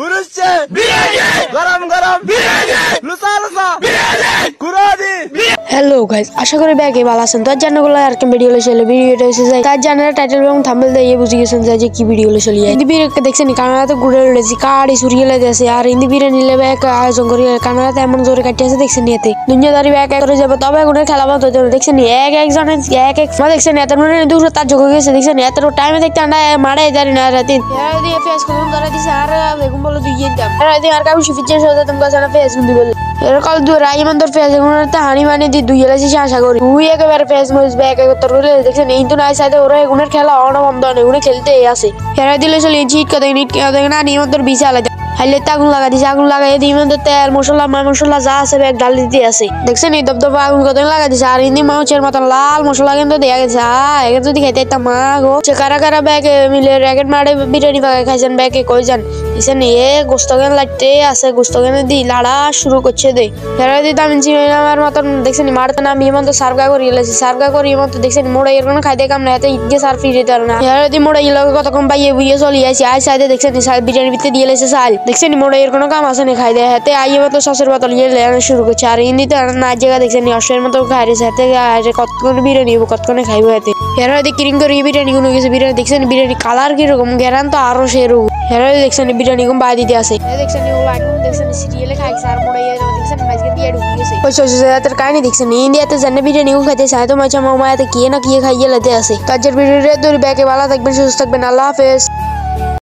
উড়ুচ্ছে বিরিয়ানি গরম গরম biryani লুসা লুসা biryani কুরাদি। Hello guys, আশা করি ব্যাগে ভালো আছেন। তো জানাগুলো আর কি ভিডিও ছিল, ভিডিওটা এসে যায় তার জানার টাইটেল এবং থাম্বনেল দিয়ে বুঝে গেছেন যে কি ভিডিও চলি। হিন্দি বিরিয়ানি দেখছেন কানাডাতে ঘুরে উঠেছি, কাড়ি সুরিয়ে লেগেছে আর হিন্দি বিরিয়ানি লেবে এক আয়োজন করি কানাডাতে এমন জোরে কাটিয়েছে দেখছেন এতে দুনিয়াদারি এক এক করে যাবে। তবে এখন খেলা বন্ধ হতে দেখছেন এক একজনের এক এক দেখছেন এত মানে দুশো তার যোগ হয়ে গেছে দেখছেন এত টাইমে দেখতে আমরা মারাই দাঁড়ি না রাতে দিয়ে ফেস করুন ধরে দিছে আর বেগুন বলে দুই দাম আর কাউ সুফিচের সাথে তুমি কাছে ফেস কিন্তু বলে এরকম দূর আইমানদের ফেস এগুলোতে হানি মানি দিয়ে দুই এলাছি আশা করি তুই একেবারে ফেস মরিস ব্যাগ একত্র করে দেখছেন এই তো নাই সাথে ওরা এগুনের খেলা অন বন্ধ নেই এগুলো খেলতে আসে হেরা দিলে চলে চিট কথা নিট কথা না নিমন্তর বিশাল আলাদা হাইলে আগুন লাগা দিছে আগুন লাগাই দিয়ে তেল মশলা মশলা যা আছে ব্যাগ ডাল দিতে আছে দেখছেন এই দবদবা আগুন কত লাগা দিছে আর হিন্দি মাছের মতন লাল মশলা কিন্তু দেয়া গেছে একে যদি খাইতে মা গো কারা কারা ব্যাগ মিলে র্যাকেট মারে বিরিয়ানি বাগায় খাইছেন ব্যাগে কই যান দেখছেন এ গোস্ত কেন লাগতে আছে গোস্ত কেন দি লাড়া শুরু করছে দে হেরা দিতে আমি আমার মতন দেখছেন মারতে না আমি এমন তো সার্গা করি এলেছি সার্গা করি এমন তো দেখছেন মোড়া এরকম খাইতে কাম না এতে ইগে সার ফিরে তার না হেরা দি মোড়া ইলাকে কতক্ষণ পাইয়ে বুইয়ে চলি আসি আই সাইডে দেখছেন বিরিয়ানি ভিতরে দিয়ে লেছে সাল দেখছেন মোড়া এর কোনো কাম আছে না খাই দেয় হাতে আইয়ে মতো সসের বোতল ইয়ে লেনা শুরু করছে আর হিন্দিতে না জায়গা দেখছেন অশ্বের মতো খাই রেছে হাতে কতক্ষণ বিরিয়ানি কতক্ষণে খাইবো হাতে হেরা দি কিরিং করে বিরিয়ানি গুলো গেছে বিরিয়ানি দেখছেন বিরিয়ানি কালার কিরকম গেরান তো আরো সেরকম হেরা দেখছেন বিরিয়ানি গুলো বাই দিতে আছে দেখছেন দেখছেন সিরিয়ালে খাইছে আর মোড়া দেখছেন মাঝকে দিয়ে ঢুকে গেছে ওই সোসাইটির কাহিনী দেখছেন ইন্ডিয়াতে জানে বিরিয়ানি গুলো খাইতে চায় তো মাঝে মামাতে কি না কি খাইয়ে লেতে আছে কাজের ভিডিওতে ব্যাগে ভালো থাকবেন সুস্থ থাকবেন আল্লাহ হাফেজ।